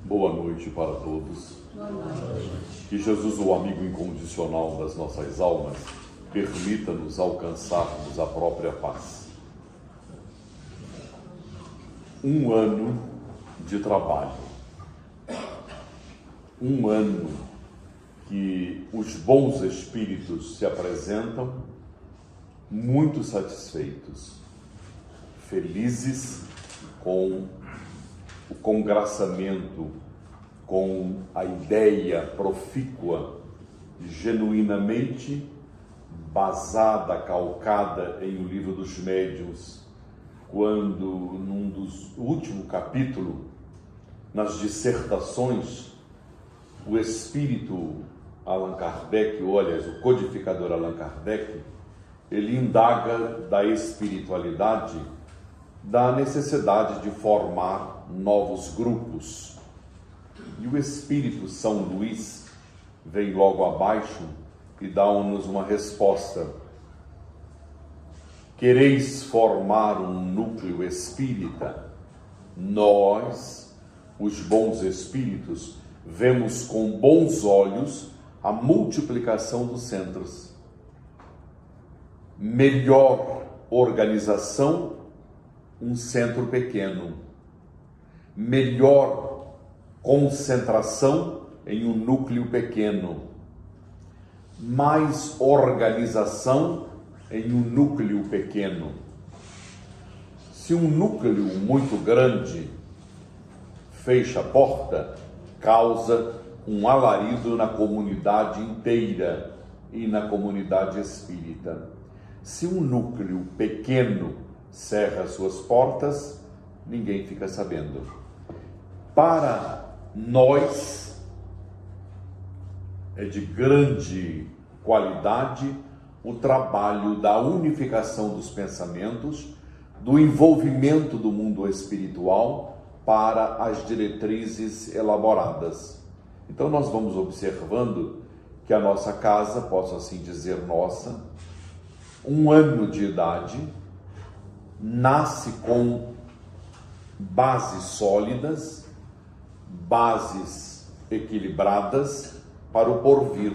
Boa noite para todos. Boa noite. Que Jesus, o amigo incondicional das nossas almas, permita-nos alcançarmos a própria paz. Um ano de trabalho. Um ano que os bons espíritos se apresentam muito satisfeitos, felizes com o congraçamento, com a ideia profícua, genuinamente basada, calcada em O Livro dos Médiuns, quando, num dos últimos capítulos, nas dissertações, o espírito Allan Kardec, ou aliás, o codificador Allan Kardec, ele indaga da espiritualidade, da necessidade de formar novos grupos. E o Espírito São Luís vem logo abaixo e dá-nos uma resposta. Quereis formar um núcleo espírita? Nós, os bons espíritos, vemos com bons olhos a multiplicação dos centros. Melhor organização, um centro pequeno. Melhor concentração em um núcleo pequeno. Mais organização em um núcleo pequeno. Se um núcleo muito grande fecha a porta, causa um alarido na comunidade inteira e na comunidade espírita. Se um núcleo pequeno cerra suas portas, ninguém fica sabendo. Para nós, é de grande qualidade o trabalho da unificação dos pensamentos, do envolvimento do mundo espiritual para as diretrizes elaboradas. Então nós vamos observando que a nossa casa, posso assim dizer nossa, um ano de idade, nasce com bases sólidas, bases equilibradas para o porvir.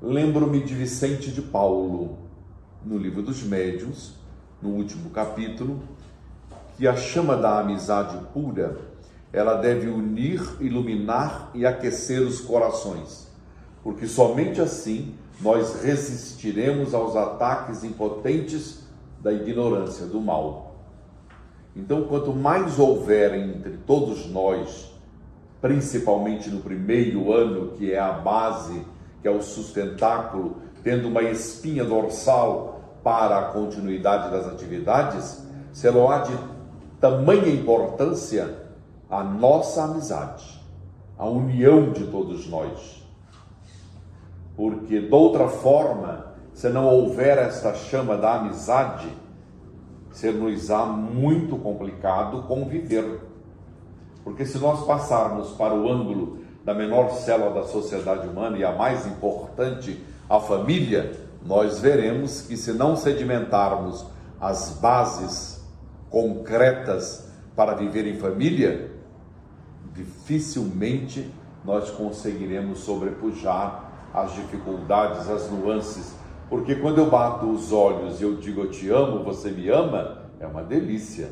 Lembro-me de Vicente de Paulo, no Livro dos Médiuns, no último capítulo, que a chama da amizade pura, ela deve unir, iluminar e aquecer os corações, porque somente assim nós resistiremos aos ataques impotentes da ignorância, do mal. Então, quanto mais houver entre todos nós, principalmente no primeiro ano, que é a base, que é o sustentáculo, tendo uma espinha dorsal para a continuidade das atividades, será de tamanha importância a nossa amizade, a união de todos nós. Porque, de outra forma, se não houver esta chama da amizade, ser-nos-á muito complicado conviver. Porque se nós passarmos para o ângulo da menor célula da sociedade humana e a mais importante, a família, nós veremos que se não sedimentarmos as bases concretas para viver em família, dificilmente nós conseguiremos sobrepujar as dificuldades, as nuances. Porque quando eu bato os olhos e eu digo eu te amo, você me ama, é uma delícia.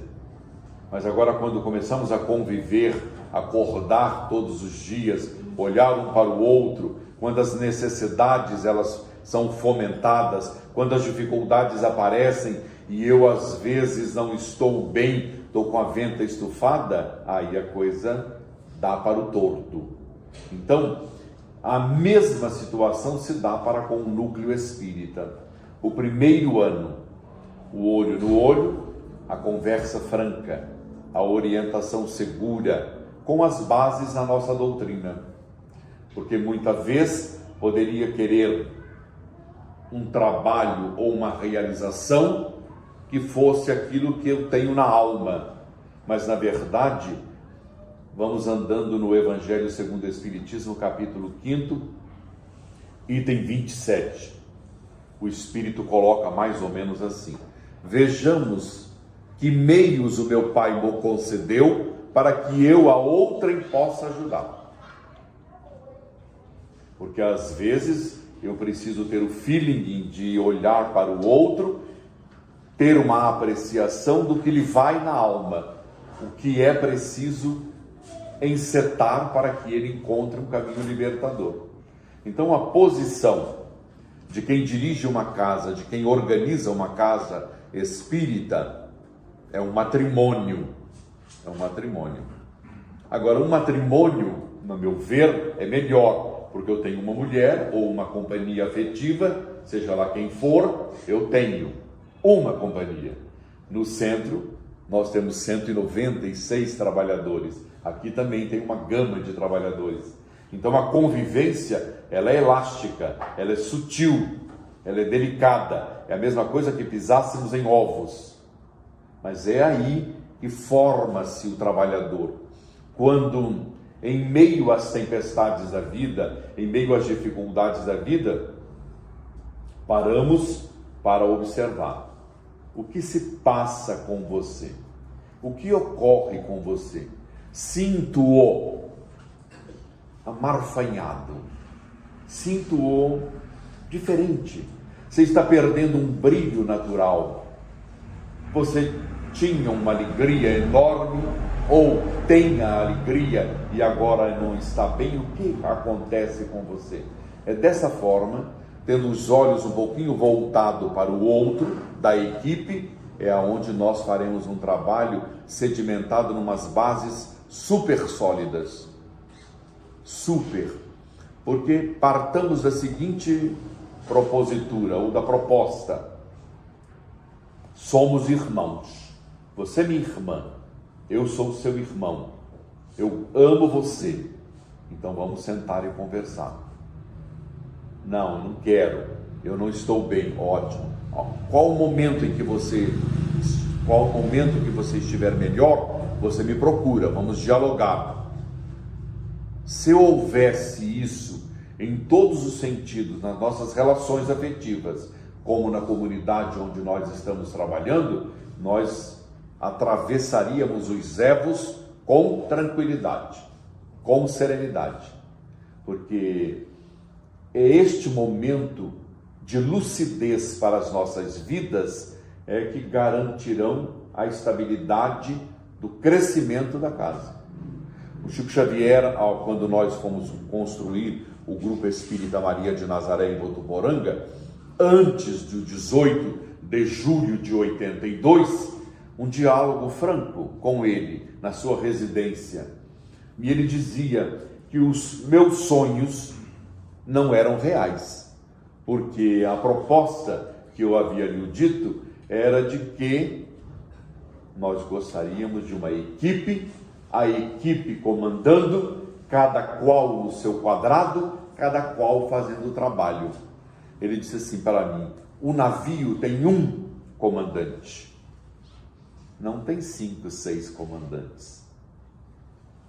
Mas agora quando começamos a conviver, acordar todos os dias, olhar um para o outro, quando as necessidades elas são fomentadas, quando as dificuldades aparecem e eu às vezes não estou bem, estou com a venta estufada, aí a coisa dá para o torto. Então, a mesma situação se dá para com o núcleo espírita. O primeiro ano, o olho no olho, a conversa franca, a orientação segura, com as bases da nossa doutrina. Porque muita vez poderia querer um trabalho ou uma realização que fosse aquilo que eu tenho na alma, mas na verdade vamos andando no Evangelho segundo o Espiritismo, capítulo 5º, item 27. O Espírito coloca mais ou menos assim: vejamos que meios o meu Pai me concedeu para que eu a outrem possa ajudar. Porque às vezes eu preciso ter o feeling de olhar para o outro, ter uma apreciação do que lhe vai na alma, o que é preciso encetar para que ele encontre um caminho libertador. Então a posição de quem dirige uma casa, de quem organiza uma casa espírita, é um matrimônio. É um matrimônio. Agora, um matrimônio, no meu ver, é melhor, porque eu tenho uma mulher ou uma companhia afetiva, seja lá quem for, eu tenho uma companhia. No centro, nós temos 196 trabalhadores. Aqui também tem uma gama de trabalhadores. Então a convivência, ela é elástica, ela é sutil, ela é delicada. É a mesma coisa que pisássemos em ovos. Mas é aí que forma-se o trabalhador. Quando, em meio às tempestades da vida, em meio às dificuldades da vida, paramos para observar o que se passa com você, o que ocorre com você. Sinto-o amarfanhado, sinto-o diferente. Você está perdendo um brilho natural. Você tinha uma alegria enorme, ou tem a alegria e agora não está bem. O que acontece com você? É dessa forma, tendo os olhos um pouquinho voltados para o outro, da equipe, é aonde nós faremos um trabalho sedimentado numas bases super sólidas. Super. Porque partamos da seguinte propositura, ou da proposta: somos irmãos. Você é minha irmã, eu sou seu irmão, eu amo você, então vamos sentar e conversar. Não quero, eu não estou bem. Ótimo. Qual o momento que você estiver melhor, você me procura, vamos dialogar. Se houvesse isso em todos os sentidos, nas nossas relações afetivas, como na comunidade onde nós estamos trabalhando, nós atravessaríamos os erros com tranquilidade, com serenidade, porque é este momento de lucidez para as nossas vidas que garantirão a estabilidade do crescimento da casa. O Chico Xavier, quando nós fomos construir o Grupo Espírita Maria de Nazaré em Votuporanga, antes do 18 de julho de 82, um diálogo franco com ele na sua residência. E ele dizia que os meus sonhos não eram reais, porque a proposta que eu havia lhe dito era de que nós gostaríamos de uma equipe, a equipe comandando, cada qual no seu quadrado, cada qual fazendo o trabalho. Ele disse assim para mim: o navio tem um comandante, não tem 5, 6 comandantes.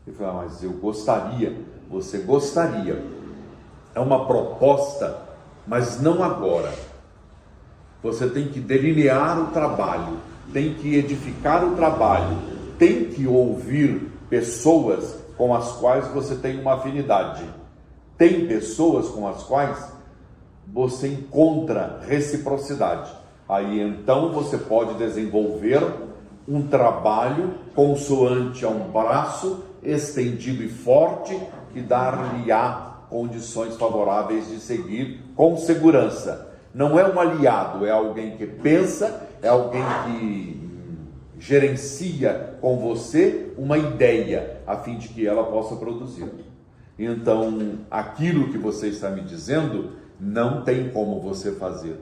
Eu falei: mas eu gostaria, você gostaria. É uma proposta, mas não agora. Você tem que delinear o trabalho, tem que edificar o trabalho, tem que ouvir pessoas com as quais você tem uma afinidade. Tem pessoas com as quais você encontra reciprocidade. Aí então você pode desenvolver um trabalho consoante a um braço estendido e forte que dar-lhe-á condições favoráveis de seguir com segurança. Não é um aliado, é alguém que pensa, é alguém que gerencia com você uma ideia, a fim de que ela possa produzir. Então, aquilo que você está me dizendo, não tem como você fazer.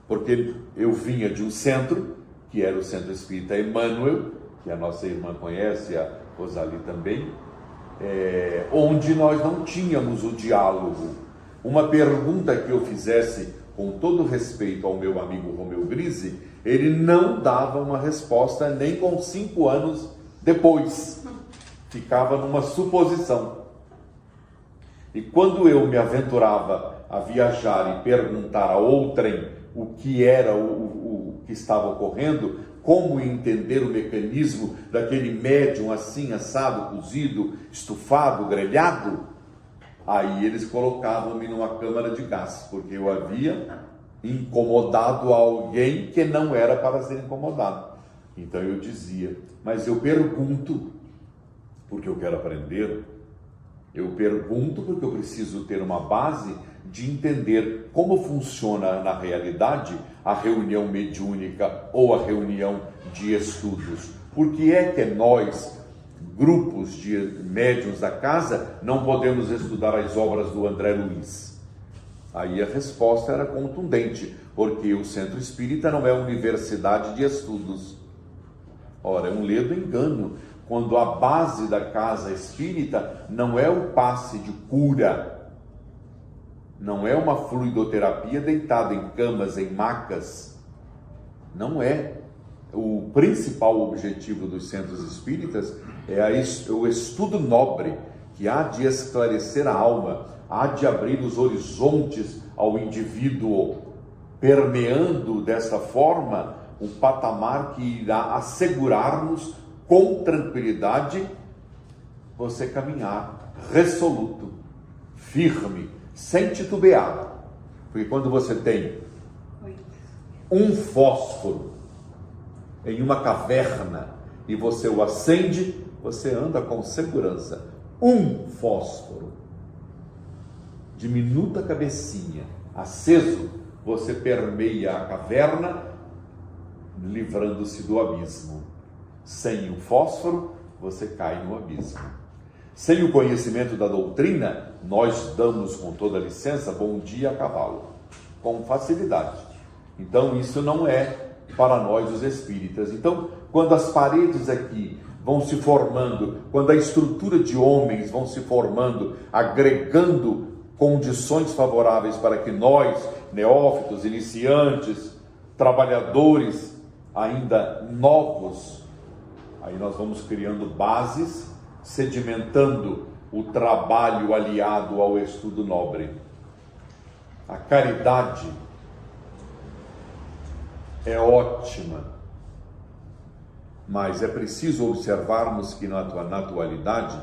Porque eu vinha de um centro, que era o Centro Espírita Emmanuel, que a nossa irmã conhece, a Rosali também, onde nós não tínhamos o diálogo. Uma pergunta que eu fizesse com todo respeito ao meu amigo Romeu Grise, ele não dava uma resposta nem com 5 anos depois. Ficava numa suposição. E quando eu me aventurava a viajar e perguntar a outrem o que era o que estava ocorrendo, como entender o mecanismo daquele médium assim, assado, cozido, estufado, grelhado, aí eles colocavam-me numa câmara de gás, porque eu havia incomodado alguém que não era para ser incomodado. Então eu dizia, mas eu pergunto, porque eu quero aprender, eu pergunto porque eu preciso ter uma base de entender como funciona na realidade a reunião mediúnica ou a reunião de estudos. Por que é que nós, grupos de médiuns da casa, não podemos estudar as obras do André Luiz? Aí a resposta era contundente, porque o Centro Espírita não é universidade de estudos. Ora, é um ledo engano, quando a base da casa espírita não é o passe de cura, não é uma fluidoterapia deitada em camas, em macas, não é. O principal objetivo dos centros espíritas é o estudo nobre, que há de esclarecer a alma, há de abrir os horizontes ao indivíduo, permeando dessa forma um patamar que irá assegurar-nos com tranquilidade você caminhar resoluto, firme, sem titubear. Porque quando você tem um fósforo em uma caverna e você o acende, você anda com segurança. Um fósforo, diminuta cabecinha, aceso, você permeia a caverna, livrando-se do abismo. Sem o fósforo, você cai no abismo. Sem o conhecimento da doutrina, nós damos, com toda licença, bom dia a cavalo, com facilidade. Então, isso não é para nós os espíritas. Então, quando as paredes aqui vão se formando, quando a estrutura de homens vão se formando, agregando condições favoráveis para que nós, neófitos, iniciantes, trabalhadores ainda novos, aí nós vamos criando bases, sedimentando o trabalho aliado ao estudo nobre. A caridade é ótima, mas é preciso observarmos que na atualidade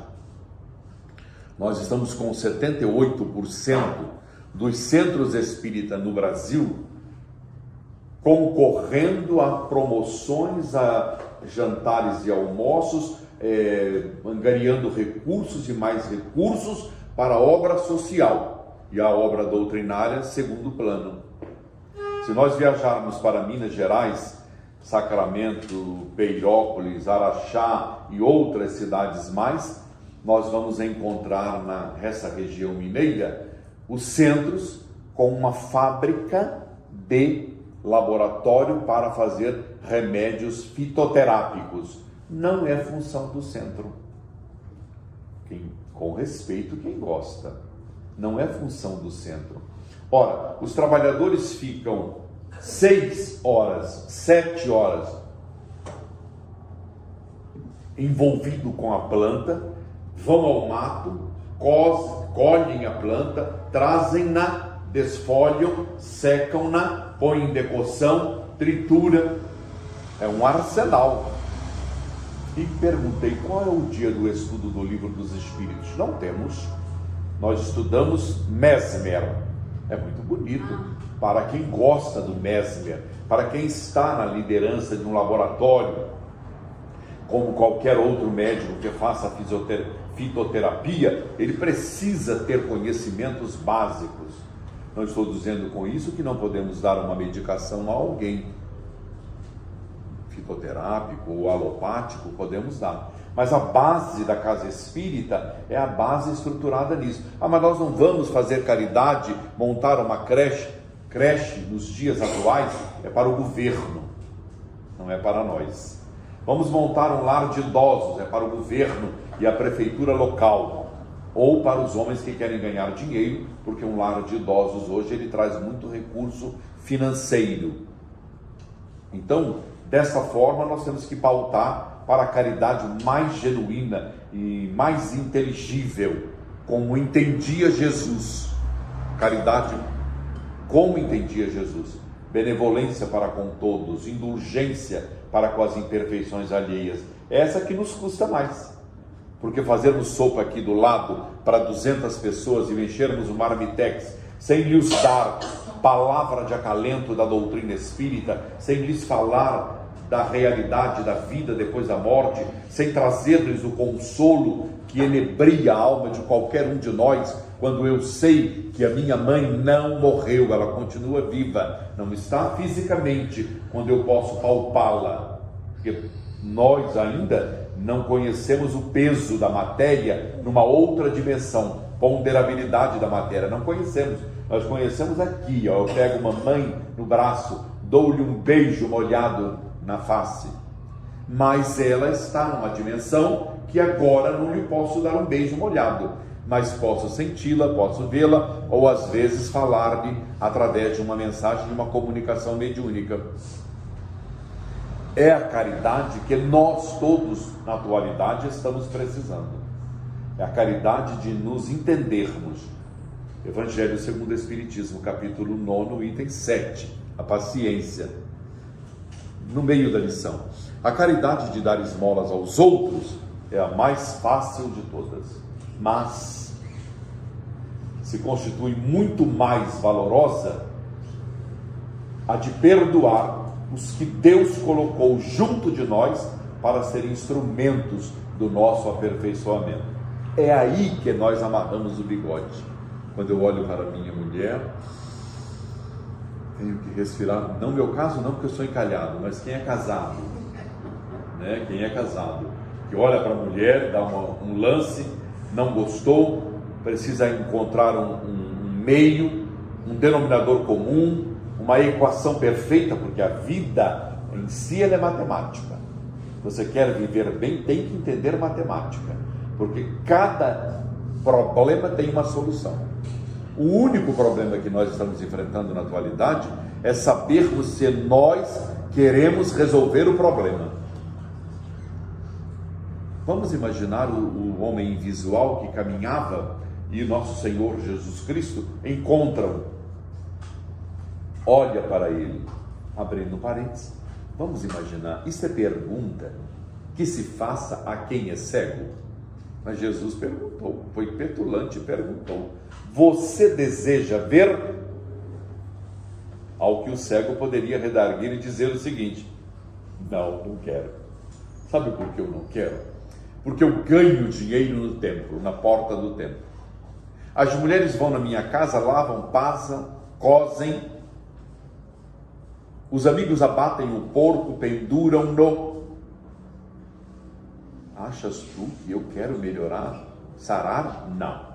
nós estamos com 78% dos centros espíritas no Brasil concorrendo a promoções, a jantares e almoços, angariando recursos e mais recursos para a obra social e a obra doutrinária segundo plano. Se nós viajarmos para Minas Gerais, Sacramento, Peirópolis, Araxá e outras cidades mais, nós vamos encontrar nessa região mineira os centros com uma fábrica de laboratório para fazer remédios fitoterápicos. Não é função do centro. Com respeito, quem gosta. Não é função do centro. Ora, os trabalhadores ficam 6 horas, 7 horas envolvidos com a planta, vão ao mato, colhem a planta, trazem-na, desfolham, secam-na, põem em decocção, tritura. É um arsenal. E perguntei qual é o dia do estudo do Livro dos Espíritos. Não temos. Nós estudamos Mesmer. É muito bonito. Para quem gosta do Mesmer, para quem está na liderança de um laboratório, como qualquer outro médico que faça fitoterapia, ele precisa ter conhecimentos básicos. Não estou dizendo com isso que não podemos dar uma medicação a alguém. Fitoterápico ou alopático, podemos dar. Mas a base da casa espírita é a base estruturada nisso. Mas nós não vamos fazer caridade, montar uma creche nos dias atuais, é para o governo, não é para nós. Vamos montar um lar de idosos, é para o governo e a prefeitura local, ou para os homens que querem ganhar dinheiro, porque um lar de idosos hoje ele traz muito recurso financeiro. Então, dessa forma, nós temos que pautar para a caridade mais genuína e mais inteligível, como entendia Jesus. Caridade como entendia Jesus: benevolência para com todos, indulgência para com as imperfeições alheias. Essa que nos custa mais. Porque fazermos sopa aqui do lado para 200 pessoas e enchermos o marmitex sem lhes dar palavra de acalento da doutrina espírita, sem lhes falar da realidade da vida depois da morte, sem trazer-lhes o consolo que enebria a alma de qualquer um de nós, quando eu sei que a minha mãe não morreu, ela continua viva, não está fisicamente, quando eu posso palpá-la, porque nós ainda não conhecemos o peso da matéria numa outra dimensão, ponderabilidade da matéria, não conhecemos, nós conhecemos aqui, ó, eu pego uma mãe no braço, dou-lhe um beijo molhado na face, mas ela está numa dimensão que agora não lhe posso dar um beijo molhado, mas posso senti-la, posso vê-la, ou às vezes falar-lhe através de uma mensagem, de uma comunicação mediúnica. É a caridade que nós todos, na atualidade, estamos precisando. É a caridade de nos entendermos. Evangelho segundo o Espiritismo, capítulo 9, item 7, a paciência. No meio da lição, a caridade de dar esmolas aos outros é a mais fácil de todas, mas se constitui muito mais valorosa a de perdoar os que Deus colocou junto de nós para serem instrumentos do nosso aperfeiçoamento. É aí que nós amarramos o bigode. Quando eu olho para minha mulher, tenho que respirar, não meu caso não, porque eu sou encalhado, mas quem é casado, né? Quem é casado, que olha para a mulher, dá um lance, não gostou, precisa encontrar um meio, um denominador comum, uma equação perfeita, porque a vida em si ela é matemática. Você quer viver bem, tem que entender matemática, porque cada problema tem uma solução. O único problema que nós estamos enfrentando na atualidade é sabermos se nós queremos resolver o problema. Vamos imaginar o homem invisual que caminhava e nosso Senhor Jesus Cristo encontra-o, olha para ele, abrindo parênteses. Vamos imaginar, isso é pergunta que se faça a quem é cego. Mas Jesus perguntou, foi petulante e perguntou: você deseja ver? Ao que o cego poderia redarguir e dizer o seguinte: não, não quero. Sabe por que eu não quero? Porque eu ganho dinheiro no templo, na porta do templo. As mulheres vão na minha casa, lavam, passam, cozem. Os amigos abatem o porco, penduram-no. Achas tu que eu quero melhorar, sarar? Não.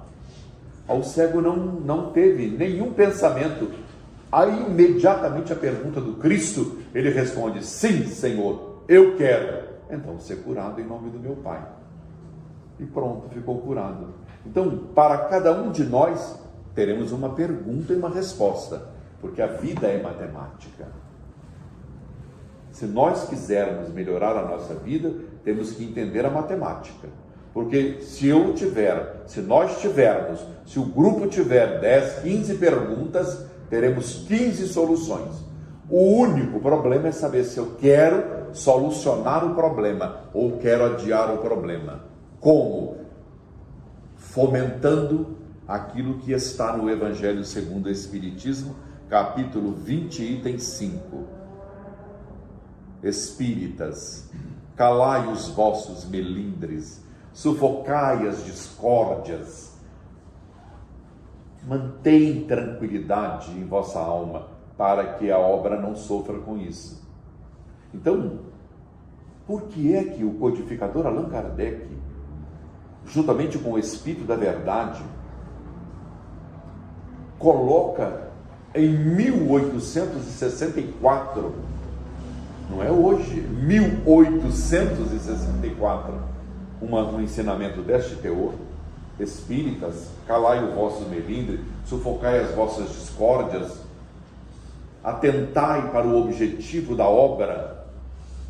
Ao cego não teve nenhum pensamento. Aí imediatamente a pergunta do Cristo, ele responde: sim, Senhor, eu quero. Então ser curado em nome do meu Pai. E pronto, ficou curado. Então, para cada um de nós, teremos uma pergunta e uma resposta, porque a vida é matemática. Se nós quisermos melhorar a nossa vida, temos que entender a matemática. Porque se nós tivermos, se o grupo tiver 10, 15 perguntas, teremos 15 soluções. O único problema é saber se eu quero solucionar o problema ou quero adiar o problema. Como? Fomentando aquilo que está no Evangelho segundo o Espiritismo, capítulo 20, item 5. Espíritas, calai os vossos melindres, sufocai as discórdias, mantém tranquilidade em vossa alma, para que a obra não sofra com isso. Então, por que é que o codificador Allan Kardec, juntamente com o Espírito da Verdade, coloca em 1864, não é hoje, 1864, um ensinamento deste teor: espíritas, calai o vosso melindre, sufocai as vossas discórdias, atentai para o objetivo da obra.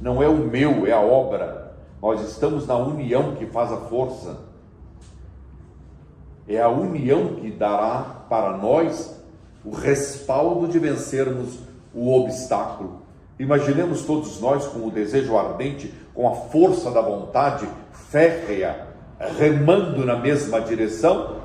Não é o meu, é a obra. Nós estamos na união que faz a força. É a união que dará para nós o respaldo de vencermos o obstáculo. Imaginemos todos nós com o desejo ardente, com a força da vontade férrea, remando na mesma direção,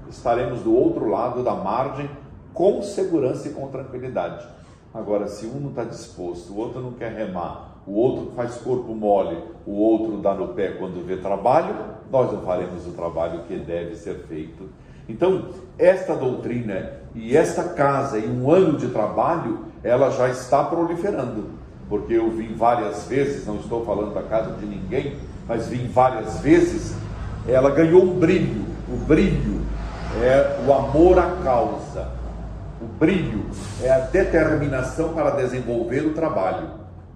estaremos do outro lado da margem com segurança e com tranquilidade. Agora, se um não está disposto, o outro não quer remar, o outro faz corpo mole, o outro dá no pé quando vê trabalho, nós não faremos o trabalho que deve ser feito. Então, esta doutrina e esta casa em um ano de trabalho, ela já está proliferando, porque eu vim várias vezes, não estou falando da casa de ninguém, mas vim várias vezes, ela ganhou um brilho. O brilho é o amor à causa, o brilho é a determinação para desenvolver o trabalho,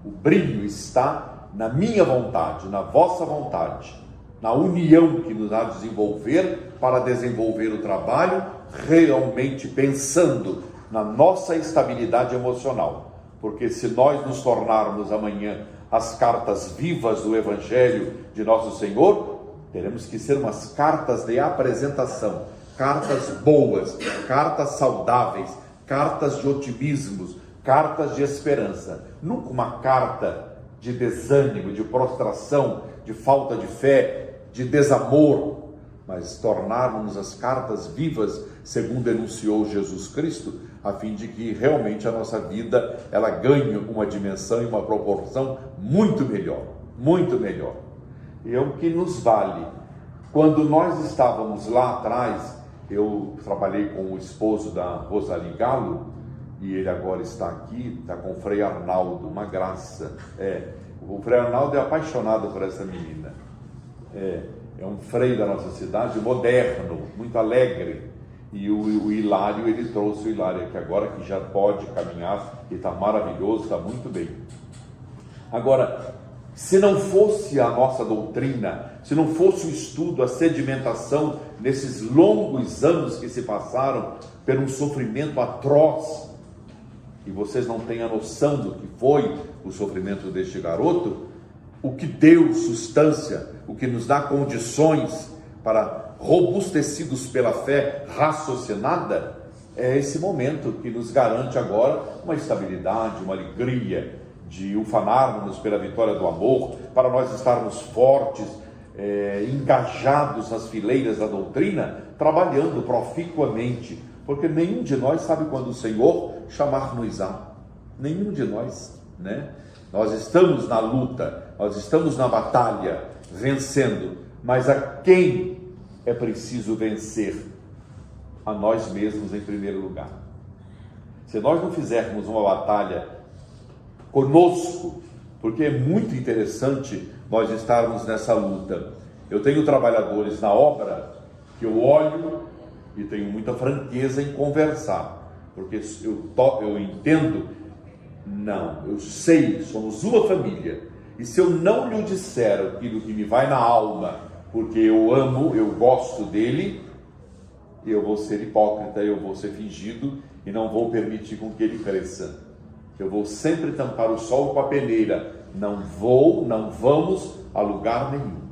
o brilho está na minha vontade, na vossa vontade, na união que nos há de desenvolver para desenvolver o trabalho, realmente pensando na nossa estabilidade emocional, porque se nós nos tornarmos amanhã as cartas vivas do Evangelho de Nosso Senhor, teremos que ser umas cartas de apresentação, cartas boas, cartas saudáveis, cartas de otimismos, cartas de esperança, nunca uma carta de desânimo, de prostração, de falta de fé, de desamor, mas tornarmos as cartas vivas, segundo enunciou Jesus Cristo, a fim de que realmente a nossa vida ela ganhe uma dimensão e uma proporção muito melhor, muito melhor. E é o que nos vale. Quando nós estávamos lá atrás, eu trabalhei com o esposo da Rosalie Galo, e ele agora está aqui, está com o Frei Arnaldo, uma graça. O Frei Arnaldo é apaixonado por essa menina. É um frei da nossa cidade, moderno, muito alegre. E o Hilário, ele trouxe o Hilário aqui agora, que já pode caminhar, e está maravilhoso, está muito bem. Agora, se não fosse a nossa doutrina, se não fosse o estudo, a sedimentação, nesses longos anos que se passaram, por um sofrimento atroz, e vocês não têm a noção do que foi o sofrimento deste garoto, o que deu substância, o que nos dá condições para, robustecidos pela fé raciocinada, é esse momento que nos garante agora uma estabilidade, uma alegria, de ufanarmos pela vitória do amor, para nós estarmos fortes, engajados nas fileiras da doutrina, trabalhando proficuamente, porque nenhum de nós sabe quando o Senhor chamar-nos-á, nenhum de nós, né? Nós estamos na luta, nós estamos na batalha, vencendo, mas a quem é preciso vencer? A nós mesmos em primeiro lugar. Se nós não fizermos uma batalha conosco, porque é muito interessante nós estarmos nessa luta. Eu tenho trabalhadores na obra que eu olho e tenho muita franqueza em conversar, porque eu entendo, não, eu sei, somos uma família, e se eu não lhe disser aquilo que me vai na alma, porque eu amo, eu gosto dele, eu vou ser hipócrita, eu vou ser fingido e não vou permitir com que ele cresça. Eu vou sempre tampar o sol com a peneira. Não vamos a lugar nenhum.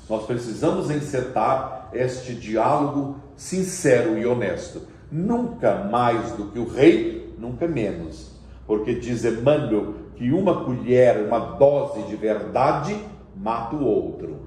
Nós precisamos encetar este diálogo sincero e honesto. Nunca mais do que o rei, nunca menos. Porque diz Emmanuel que uma colher, uma dose de verdade, mata o outro.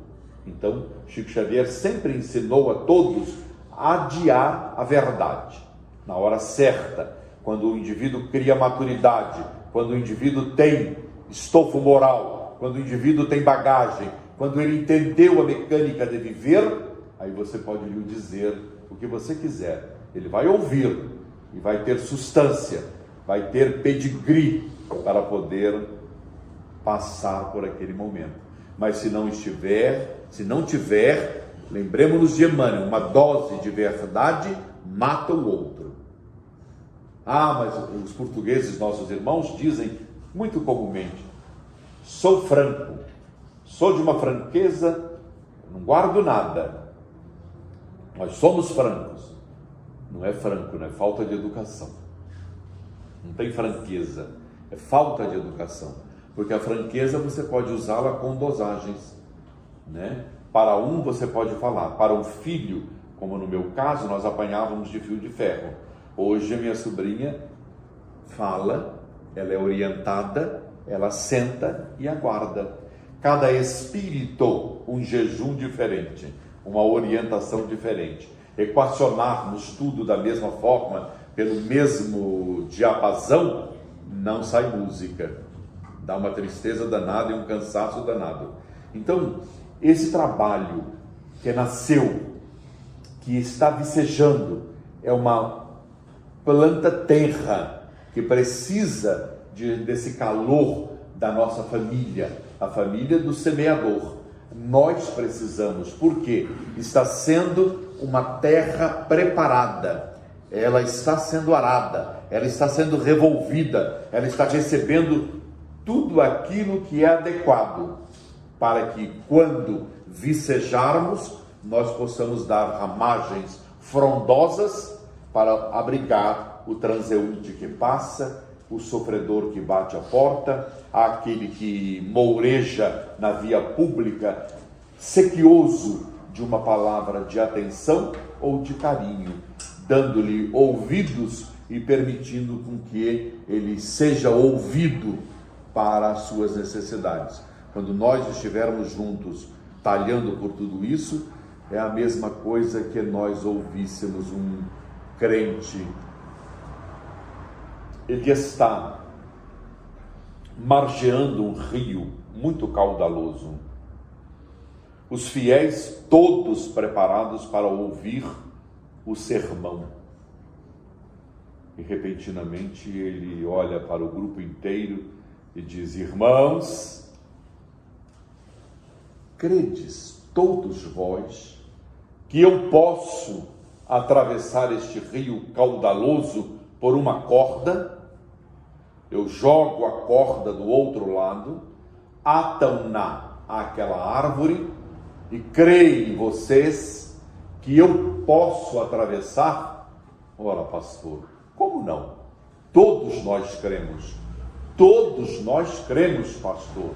Então, Chico Xavier sempre ensinou a todos a adiar a verdade. Na hora certa, quando o indivíduo cria maturidade, quando o indivíduo tem estofo moral, quando o indivíduo tem bagagem, quando ele entendeu a mecânica de viver, aí você pode lhe dizer o que você quiser. Ele vai ouvir e vai ter substância, vai ter pedigree para poder passar por aquele momento. Mas se não tiver, lembremos-nos de Emmanuel, uma dose de verdade mata o outro. Mas os portugueses, nossos irmãos, dizem muito comumente: sou franco, sou de uma franqueza, não guardo nada. Nós somos francos. Não é franco, não é falta de educação. Não tem franqueza, é falta de educação. Porque a franqueza você pode usá-la com dosagens, né? Para um você pode falar, para um filho, como no meu caso, nós apanhávamos de fio de ferro. Hoje a minha sobrinha fala ela é orientada, ela senta e aguarda. Cada espírito, um jejum diferente, uma orientação diferente. Equacionarmos tudo da mesma forma, pelo mesmo diapasão, não sai música. Dá uma tristeza danada e um cansaço danado. Então, esse trabalho que nasceu, que está vicejando, é uma planta terra que precisa desse calor da nossa família, a família do semeador. Nós precisamos, porque está sendo uma terra preparada, ela está sendo arada, ela está sendo revolvida, ela está recebendo tudo aquilo que é adequado, para que quando vicejarmos, nós possamos dar ramagens frondosas para abrigar o transeunte que passa, o sofredor que bate a porta, aquele que moureja na via pública, sequioso de uma palavra de atenção ou de carinho, dando-lhe ouvidos e permitindo com que ele seja ouvido para as suas necessidades. Quando nós estivermos juntos, talhando por tudo isso, é a mesma coisa que nós ouvíssemos um crente. Ele está margeando um rio muito caudaloso. Os fiéis todos preparados para ouvir o sermão. E repentinamente ele olha para o grupo inteiro e diz: irmãos, credes todos vós que eu posso atravessar este rio caudaloso por uma corda? Eu jogo a corda do outro lado, atam-na àquela árvore e creem vocês que eu posso atravessar? Ora, pastor, como não? Todos nós cremos. Todos nós cremos, pastor.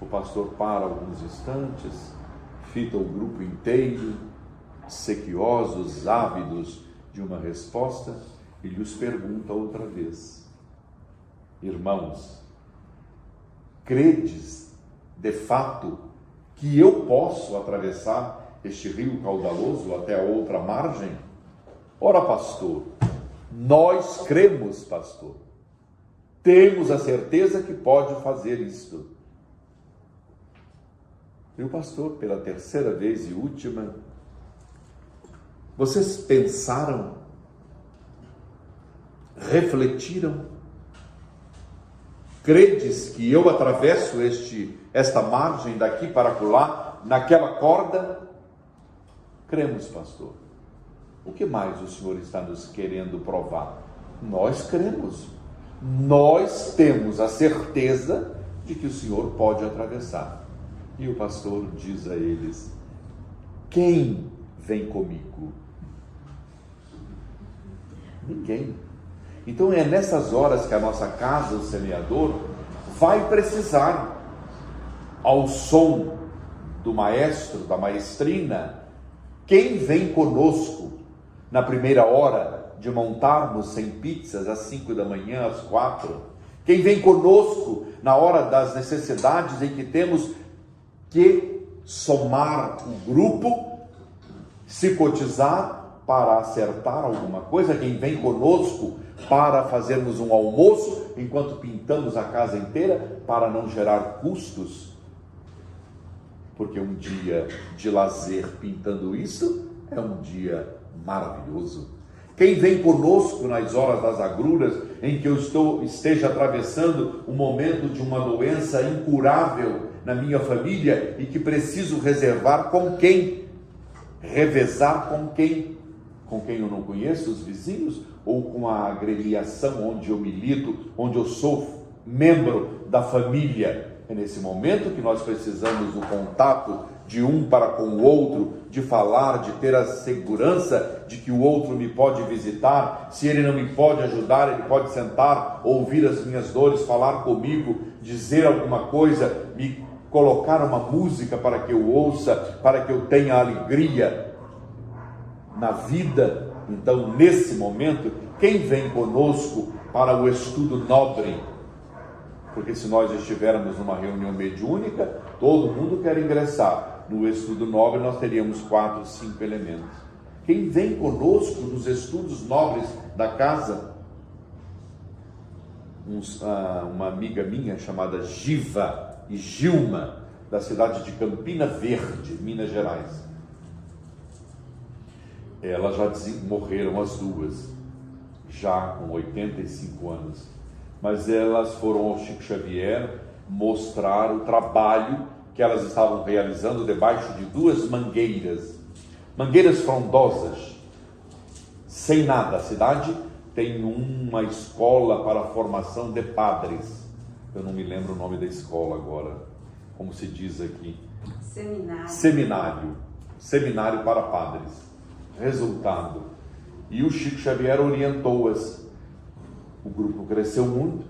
O pastor para alguns instantes, fita o grupo inteiro, sequiosos, ávidos de uma resposta, e lhes pergunta outra vez: irmãos, credes de fato que eu posso atravessar este rio caudaloso até a outra margem? Ora, pastor, nós cremos, pastor. Temos a certeza que pode fazer isto. E o pastor, pela terceira vez e última: vocês pensaram, refletiram? Credes que eu atravesso esta margem daqui para acolá, naquela corda? Cremos, pastor. O que mais o Senhor está nos querendo provar? Nós cremos. Nós temos a certeza de que o Senhor pode atravessar. E o pastor diz a eles: quem vem comigo? Ninguém. Então é nessas horas que a nossa casa, o semeador, vai precisar, ao som do maestro, da maestrina, quem vem conosco na primeira hora de montarmos 100 pizzas às 5 da manhã, às 4? Quem vem conosco na hora das necessidades em que temos que somar o grupo, se cotizar para acertar alguma coisa? Quem vem conosco para fazermos um almoço enquanto pintamos a casa inteira para não gerar custos? Porque um dia de lazer pintando isso é um dia maravilhoso. Quem vem conosco nas horas das agruras em que eu esteja atravessando um momento de uma doença incurável na minha família e que preciso reservar com quem? Revezar com quem? Com quem eu não conheço, os vizinhos? Ou com a agremiação onde eu milito, onde eu sou membro da família? É nesse momento que nós precisamos do contato de um para com o outro, de falar, de ter a segurança de que o outro me pode visitar. Se ele não me pode ajudar, ele pode sentar, ouvir as minhas dores, falar comigo, dizer alguma coisa, me colocar uma música para que eu ouça, para que eu tenha alegria na vida. Então, nesse momento, quem vem conosco para o estudo nobre, porque se nós estivermos numa reunião mediúnica, todo mundo quer ingressar. No estudo nobre nós teríamos 4, 5 elementos. Quem vem conosco nos estudos nobres da casa? Uma amiga minha chamada Giva e Gilma, da cidade de Campina Verde, Minas Gerais. Elas já morreram as duas, já com 85 anos. Mas elas foram ao Chico Xavier mostrar o trabalho que elas estavam realizando debaixo de 2 mangueiras frondosas, sem nada. A cidade tem uma escola para a formação de padres. Eu não me lembro o nome da escola agora, como se diz aqui. Seminário para padres. Resultado. E o Chico Xavier orientou-as. O grupo cresceu muito,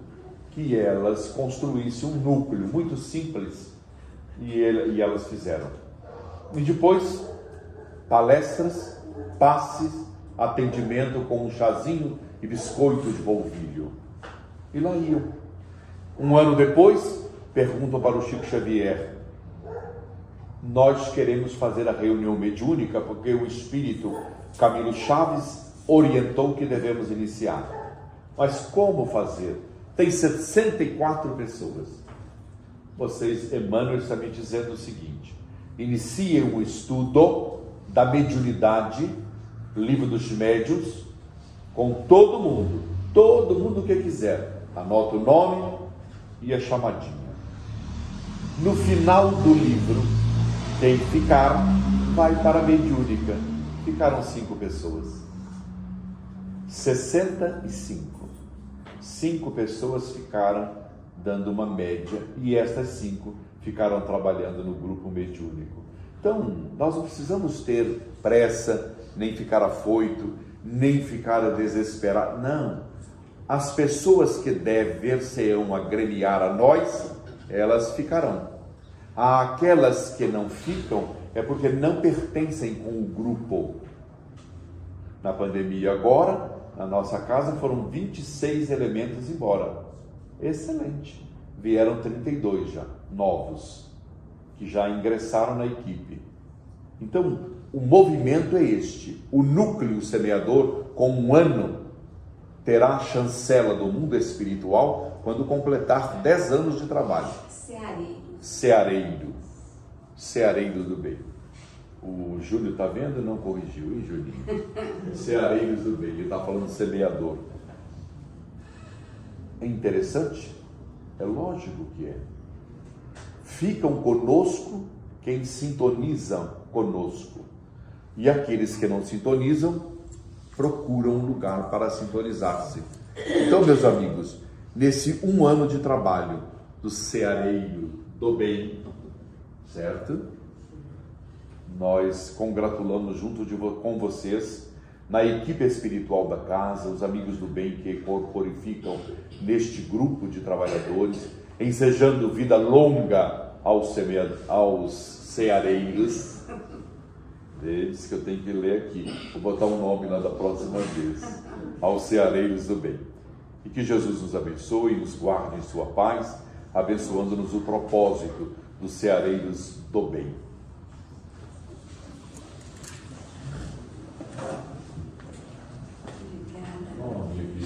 que elas construíssem um núcleo muito simples, e elas fizeram. E depois, palestras, passes, atendimento com um chazinho e biscoito de polvilho. E lá iam. Um ano depois, perguntam para o Chico Xavier: nós queremos fazer a reunião mediúnica porque o espírito Camilo Chaves orientou que devemos iniciar. Mas como fazer? Tem 64 pessoas. Emmanuel está me dizendo o seguinte: iniciem um estudo da mediunidade, Livro dos Médiuns, com todo mundo que quiser. Anota o nome e a chamadinha. No final do livro, quem ficar vai para a mediúnica. Ficaram 5 pessoas. 65. 5 pessoas ficaram dando uma média, e estas 5 ficaram trabalhando no grupo mediúnico. Então, nós não precisamos ter pressa, nem ficar afoito, nem ficar desesperado. Não. As pessoas que dever-se-ão agremiar a nós, elas ficarão. Aquelas que não ficam é porque não pertencem com o grupo. Na pandemia agora, na nossa casa foram 26 elementos embora. Excelente. Vieram 32 já, novos, que já ingressaram na equipe. Então, o movimento é este. O núcleo semeador, com 1 ano, terá a chancela do mundo espiritual quando completar 10 anos de trabalho. Ceareiro do bem. O Júlio está vendo e não corrigiu, hein, Julinho? Ceareiros do bem, ele está falando semeador. É interessante? É lógico que é. Ficam conosco quem sintoniza conosco. E aqueles que não sintonizam, procuram um lugar para sintonizar-se. Então, meus amigos, nesse 1 ano de trabalho do Ceareiro do bem, certo? Nós congratulamos junto com vocês, na equipe espiritual da casa, os amigos do bem que corporificam neste grupo de trabalhadores, ensejando vida longa aos ceareiros. Diz que eu tenho que ler aqui, vou botar um nome lá da próxima vez, aos ceareiros do bem. E que Jesus nos abençoe e nos guarde em sua paz, abençoando-nos o propósito dos ceareiros do bem.